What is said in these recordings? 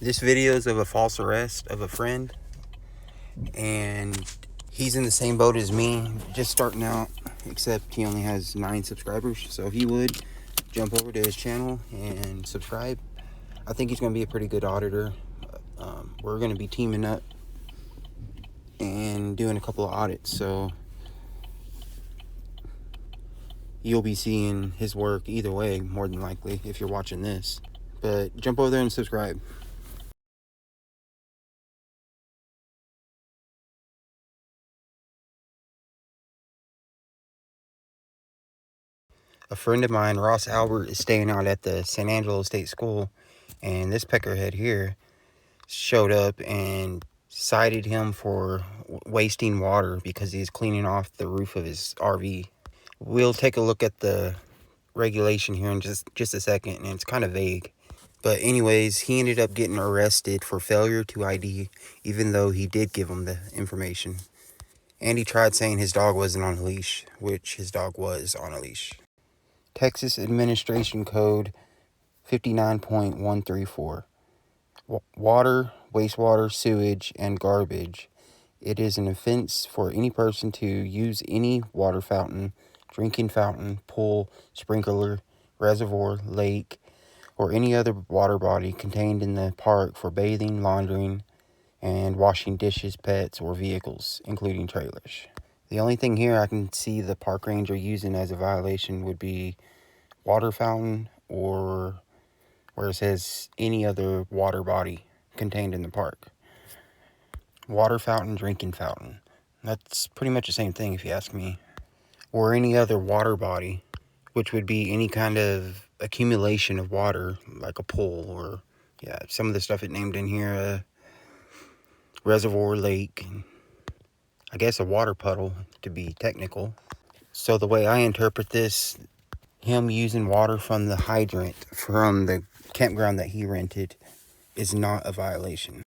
This video is of a false arrest of a friend, and he's in the same boat as me, just starting out, except he only has 9 subscribers. So if you would jump over to his channel and subscribe, I think he's going to be a pretty good auditor. We're going to be teaming up and doing a couple of audits, so you'll be seeing his work either way, more than likely, if you're watching this. But jump over there and subscribe. A friend of mine, Ross Albert, is staying out at the San Angelo State School, and this peckerhead here showed up and cited him for wasting water because he's cleaning off the roof of his RV. We'll take a look at the regulation here in just a second, and it's kind of vague. But anyways, he ended up getting arrested for failure to ID, even though he did give him the information. And he tried saying his dog wasn't on a leash, which his dog was on a leash. Texas Administration Code 59.134. Water, wastewater, sewage, and garbage. It is an offense for any person to use any water fountain, drinking fountain, pool, sprinkler, reservoir, lake, or any other water body contained in the park for bathing, laundering, and washing dishes, pets, or vehicles, including trailers. The only thing here I can see the park ranger using as a violation would be water fountain, or where it says any other water body contained in the park. Water fountain, drinking fountain. That's pretty much the same thing if you ask me. Or any other water body, which would be any kind of accumulation of water, like a pool, or some of the stuff it named in here, a reservoir, lake, I guess a water puddle to be technical. So the way I interpret this, him using water from the hydrant from the campground that he rented is not a violation.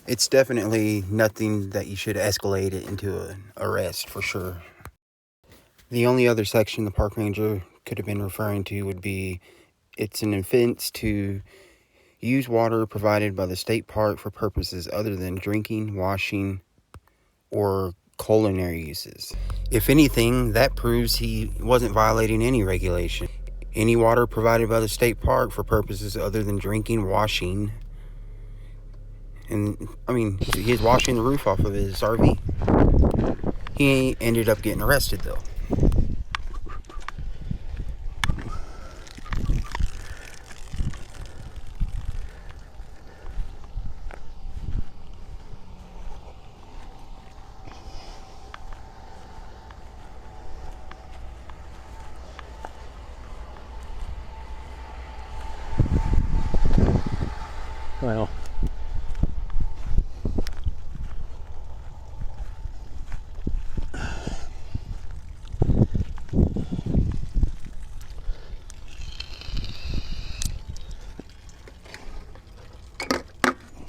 It's definitely nothing that you should escalate it into an arrest for sure. The only other section the park ranger could have been referring to would be, it's an offense to use water provided by the state park for purposes other than drinking, washing, or culinary uses. If anything, that proves he wasn't violating any regulation. Any water provided by the state park for purposes other than drinking, washing, and I mean, he's washing the roof off of his RV. He ended up getting arrested though. Well,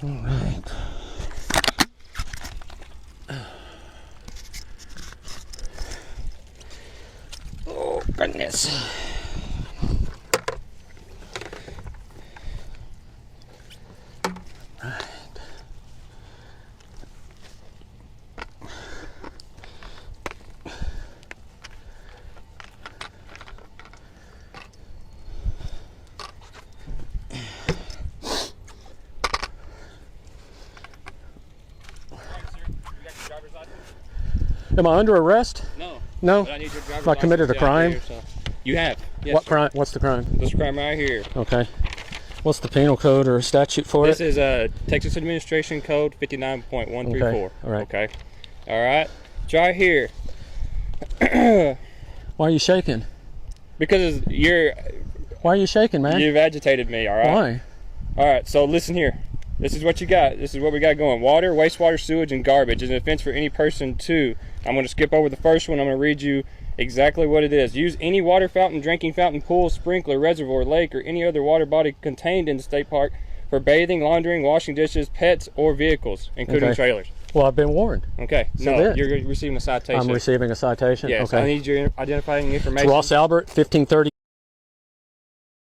all right. Oh, goodness. Am I under arrest? No. No? But I need your driver's Have I committed a license down crime? here, so. You have. Yes, What sir. crime? What's the crime? This crime right here. Okay. What's the penal code or statute for This it? is Texas Administration Code 59.134. Okay. All right. Okay. All right. It's right here. Why are you shaking? Because Why are you shaking, man? you've agitated me. All right. Why? All right. So listen here. This is what you got. This is what we got going. Water, wastewater, sewage, and garbage is an offense for any person to. I'm going to skip over the first one. I'm going to read you exactly what it is. Use any water fountain, drinking fountain, pool, sprinkler, reservoir, lake, or any other water body contained in the state park for bathing, laundering, washing dishes, pets, or vehicles, including trailers. Well, I've been warned. Okay. So No, then. you're receiving a citation. I'm receiving a citation? Yes. Okay. I need your identifying It's information. Ross Albert, 1530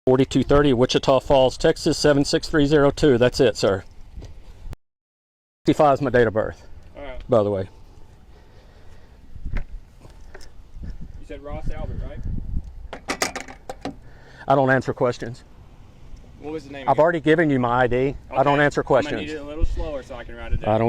4230 Wichita Falls, Texas 76302. That's it, sir. 55 is my date of birth. All right. By the way. You said Ross Albert, right? I don't answer questions. What was the name? I've already given you my ID. Okay. I don't answer questions. I'm gonna need it a little slower so I can write it down. I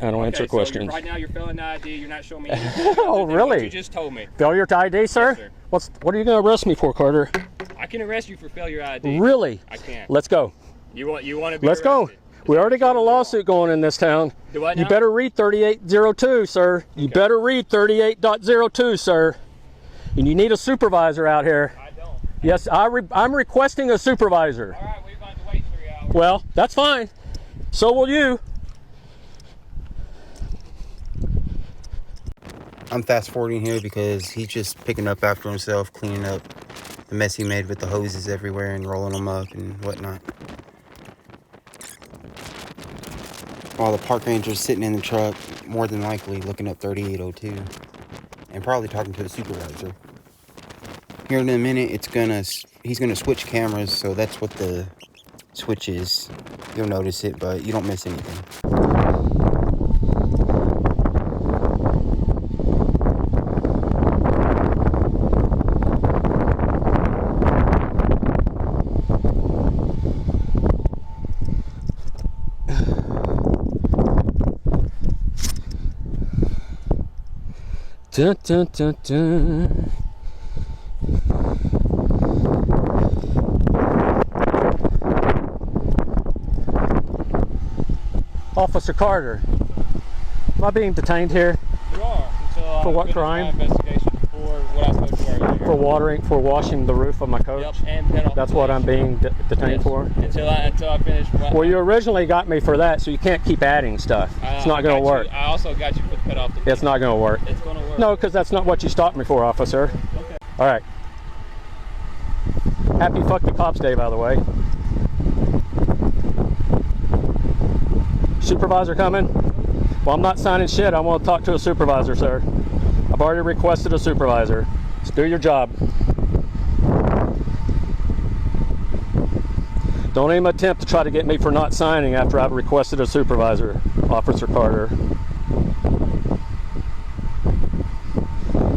don't answer questions. So right now you're failing the ID. You're not showing me anything. Oh, really? What you just told me. Failure to ID, sir? Yes, sir. What are you going to arrest me for, Carter? I can arrest you for failure ID. Really? I can't. Let's go. You want to be Let's arrested. go. We already got a lawsuit going in this town. Do I now? You better read 3802, sir. You better read 38.02, sir. And you need a supervisor out here. I don't. Yes, I'm requesting a supervisor. All right, we're about to wait 3 hours. Well, that's fine. So will you. I'm fast forwarding here because he's just picking up after himself, cleaning up the mess he made with the hoses everywhere and rolling them up and whatnot. While the park ranger's sitting in the truck, more than likely looking up 3802 and probably talking to the supervisor. Here in a minute, he's gonna switch cameras, so that's what the switch is. You'll notice it, but you don't miss anything. Dun, dun, dun, dun. Officer Carter, am I being detained here? You are. Until For what crime? Investigation for what I spoke to earlier. For washing the roof of my coach. Yep, and penalty. That's what I'm being detained for. Until I finish. Well, you originally got me for that, so you can't keep adding stuff. It's not going to work. I also got you for the pet off the. It's not going to work. It's going to work. No, because that's not what you stopped me for, officer. Okay. All right. Happy Fuck the Cops Day, by the way. Supervisor coming? Well, I'm not signing shit. I want to talk to a supervisor, sir. I've already requested a supervisor. Just do your job. Don't even attempt to try to get me for not signing after I've requested a supervisor, Officer Carter.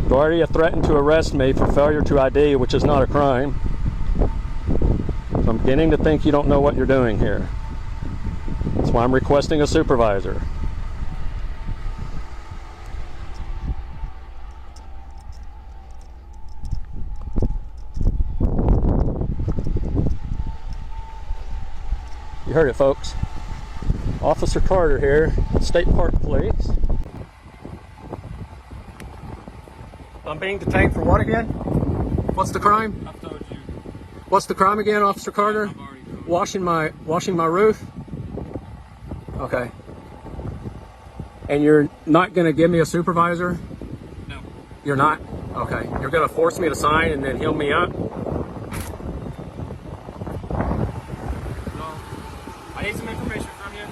You already threatened to arrest me for failure to ID, which is not a crime. So I'm beginning to think you don't know what you're doing here. That's why I'm requesting a supervisor. You heard it, folks. Officer Carter here, State Park Police. I'm being detained for what again? What's the crime? I've told you. What's the crime again, Officer Carter? I've already told you. Washing my roof? Okay. And you're not going to give me a supervisor? No. You're not? Okay. You're going to force me to sign and then heal me up? I need some information from you.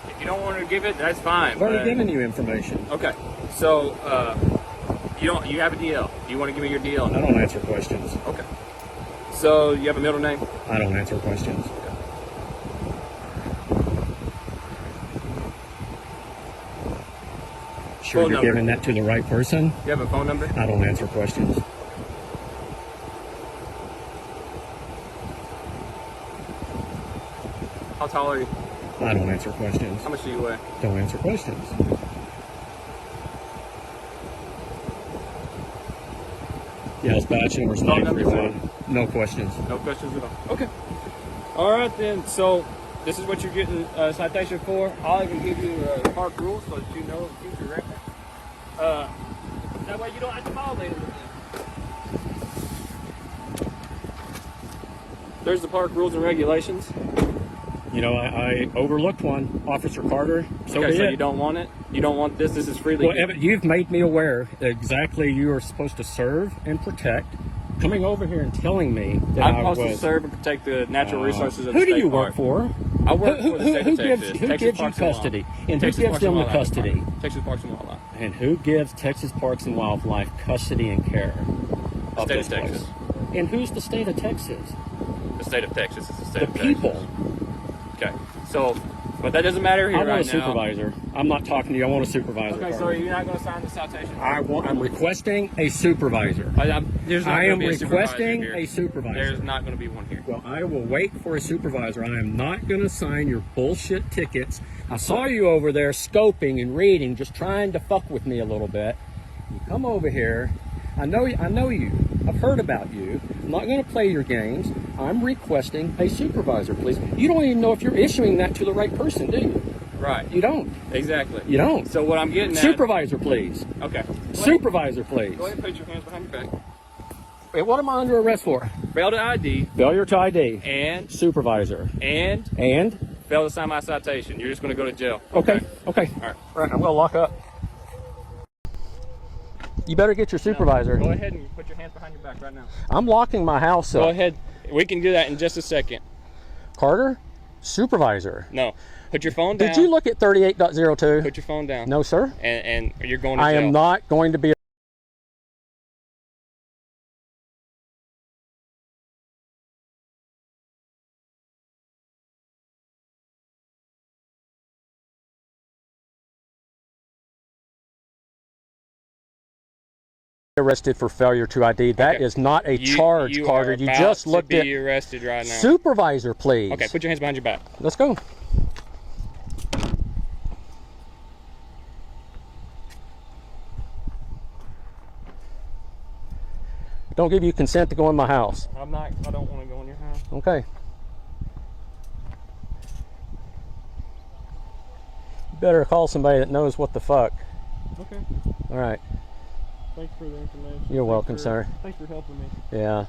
If you don't want to give it, that's fine. I've already given you information. Okay. So, you have a DL. Do you want to give me your DL? I don't answer questions. Okay. So, you have a middle name? I don't answer questions. Sure Phone you're number. giving that to the right person? You have a phone number? I don't answer questions. How tall are you? I don't answer questions. How much do you weigh? Don't answer questions. Yes, bachelor's Phone night, number, everyone. No questions. No questions at all. Okay. All right then. So this is what you're getting a citation for. I'll even give you park rules so that you know in future reference. That way you don't have to violate them again. There's the park rules and regulations. You know, I overlooked one, Officer Carter. So Okay, be so it. you don't want it? You don't want this? This is freely Well, given. Evan, you've made me aware that exactly you are supposed to serve and protect. Coming over here and telling me that I'm I supposed was... to serve and protect the natural resources of the Who state do you park. work for? I work for the state of Texas. Who Texas gives you Parks and custody? Wildlife. And Texas who gives Parks them and the Wildlife custody? Department. Texas Parks and Wildlife. And who gives Texas Parks and Wildlife custody and care of State this of Texas. place? And who's the state of Texas? The state of Texas is the state The of Texas. people. Okay. So, but that doesn't matter here I want right a supervisor. I'm not talking to you. I want a supervisor. now. Okay, so you're not going to sign the citation? I'm requesting a supervisor. There's not I gonna am be a supervisor requesting here. a supervisor. There's not going to be one here. Well, I will wait for a supervisor. I am not going to sign your bullshit tickets. I saw you over there scoping and reading, just trying to fuck with me a little bit. You come over here. I know you. I've heard about you. I'm not going to play your games. I'm requesting a supervisor, please. You don't even know if you're issuing that to the right person, do you? Right. You don't. Exactly. You don't. So what I'm getting at... Supervisor, please. Okay. Supervisor, please. Go ahead and put your hands behind your back. Wait, what am I under arrest for? Fail to ID. Failure to ID. And... Supervisor. And... And? Fail to sign my citation. You're just going to go to jail. Okay. All right. I'm going to lock up. You better get your supervisor. Go ahead and put your hands behind your back right now. I'm locking my house up. Go ahead. We can do that in just a second. Carter, supervisor. No. Put your phone down. Did you look at 38.02? Put your phone down. No, sir. And you're going to jail. I am not going to be arrested for failure to ID. That is not a charge, Carter. You just looked at... You are arrested right now. Supervisor, please. Okay, put your hands behind your back. Let's go. Don't give you consent to go in my house. I don't want to go in your house. Okay. You better call somebody that knows what the fuck. Okay. All right. Thanks for the information. You're welcome, sir. Thanks for helping me. Yeah.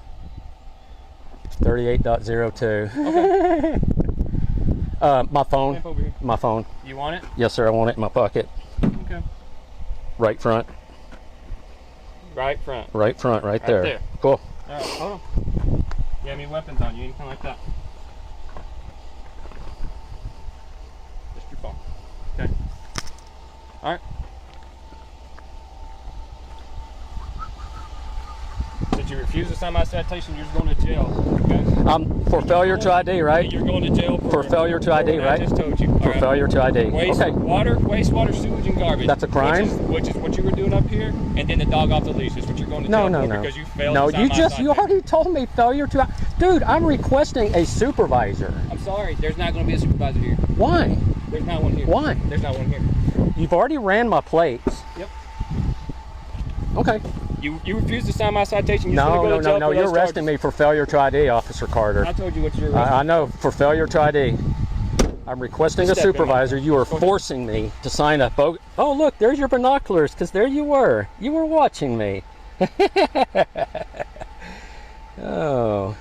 38.02. Okay. My phone. Step over here. My phone. You want it? Yes, sir. I want it in my pocket. Okay. Right front. Right front. Right front. Right there. There. Cool. All right. Hold on. You have any weapons on you? Anything like that? Just your phone. Okay. All right. Did you refuse to sign my citation? You're just going to jail. Okay. For failure to ID, right? You're going to jail For failure to ID, what right? I just told you. For failure to ID. Okay. Wastewater, sewage, and garbage. That's a crime? Which is what you were doing up here, and then the dog off the leash is what you're going to jail for because you failed No, to sign my citation. you already told me failure to... Dude, I'm requesting a supervisor. I'm sorry, there's not going to be a supervisor here. Why? There's not one here. Why? There's not one here. You've already ran my plates. Yep. Okay. You refused to sign my citation. No. You're arresting me for failure to ID, Officer Carter. I told you what you're arresting. I know, for failure to ID. I'm requesting a supervisor. You are forcing me to sign up. Oh, look, there's your binoculars, because there you were. You were watching me. Oh.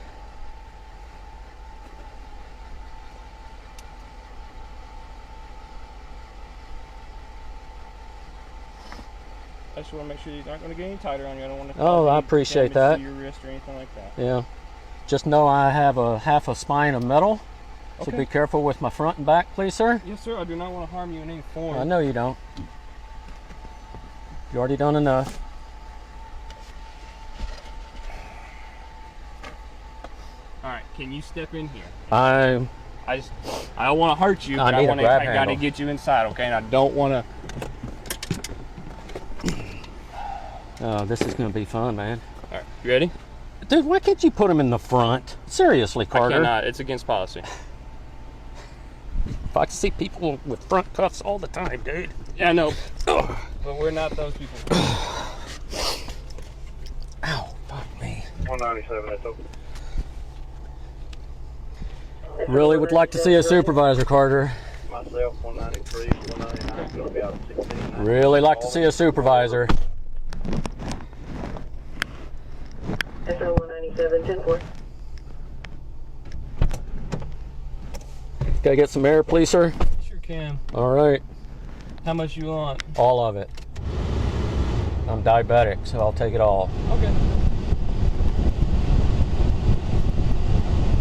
I just want to make sure you're not going to get any tighter on you. I don't want to. Oh, I appreciate that. See your wrist or anything like that. Yeah. Just know I have half a spine of metal. So Okay. be careful with my front and back, please, sir. Yes, sir. I do not want to harm you in any form. I know you don't. You already done enough. All right. Can you step in here? I don't want to hurt you. I But need a grab I got to handle. get you inside, okay? And I don't want to. Oh, this is going to be fun, man. All right. You ready? Dude, why can't you put them in the front? Seriously, Carter. I cannot. It's against policy. I see people with front cuffs all the time, dude. Yeah, I know. But we're not those people. Ow, fuck me. 197, that's open. Really would like to see a supervisor, Carter. Myself, 193, 199, going to be out of 16. Really like to see a supervisor. SO 197, 10-4. Can I get some air, please, sir? Sure can. All right. How much you want? All of it. I'm diabetic, so I'll take it all. Okay.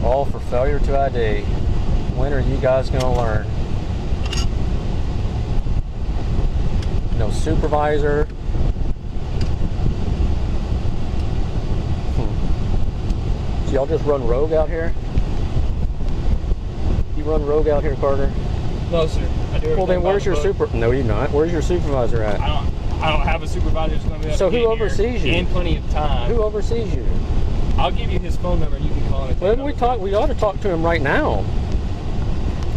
All for failure to ID. When are you guys going to learn? No supervisor. So y'all just run rogue out here? You run rogue out here, Carter? No, sir. I do. Well, then where's your No, you're not. Where's your supervisor at? I don't have a supervisor that's going to be able So to who get oversees here you? in plenty of time. Who oversees you? I'll give you his phone number and you can call him. Well, we ought to talk to him right now.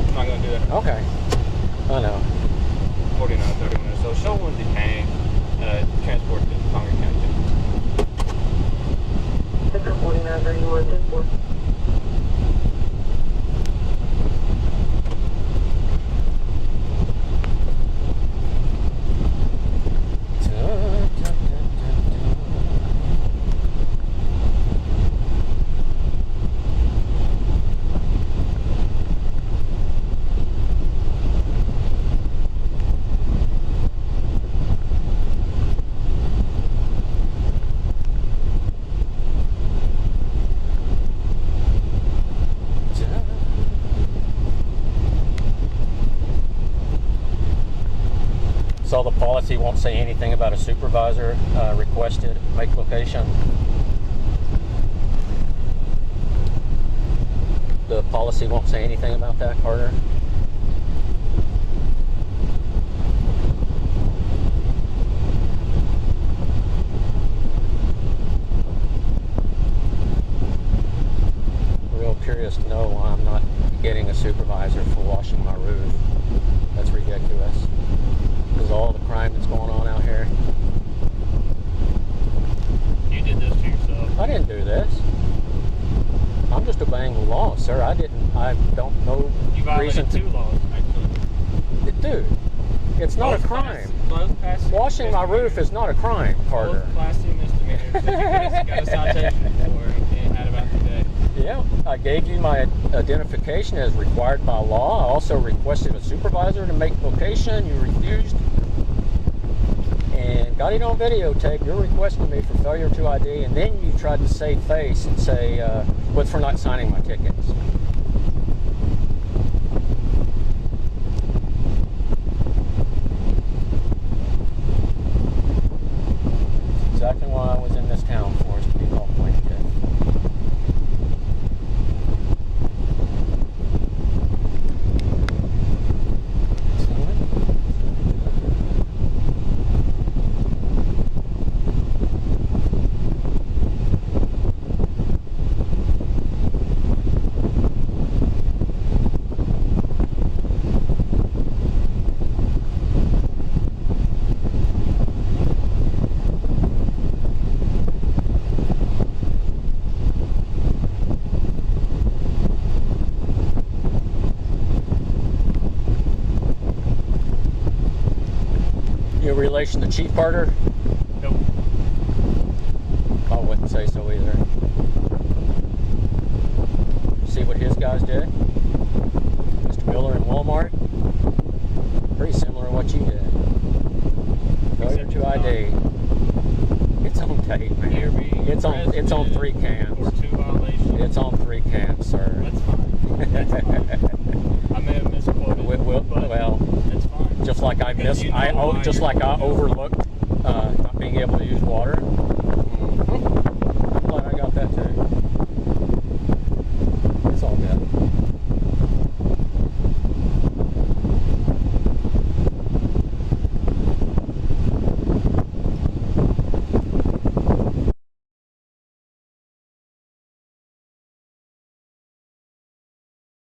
I'm not going to do that. Okay. I know. 49, 30 minutes. So show one detain, transport to Congress County. That's 49, 31, 10 4. So the policy won't say anything about a supervisor requested make location. The policy won't say anything about that, Carter. Real curious to know why I'm not getting a supervisor for washing my roof. That's ridiculous. Because all the crime that's going on out here. You did this to yourself. I didn't do this. I'm just obeying the law, sir. I don't know You violated reason to. 2 laws, actually. Dude, it's not a crime. Both Class C Washing my misdemeanors. roof is not a crime, Carter. Both Class C misdemeanors that you got a citation for and had about today. Yeah, I gave you my identification as required by law. I also requested a supervisor to make location. You refused. And got it on videotape. You're requesting me for failure to ID, and then you tried to save face and say, what's for not signing my tickets? Exactly why I was in this town for, is to be called plaintiff. You in relation to Chief Carter? Nope. I wouldn't say so either. See what his guys did? Mr. Miller in Walmart? Pretty similar to what you did. Failure to ID. It's on tape, man. You're being It's on 3 For cams. 2 violations. It's on 3 cams, sir. That's fine. That's fine. I may have misquoted. Well, that's fine. just like I Because you know why just you're like I doing it. overlooked not being able to use water.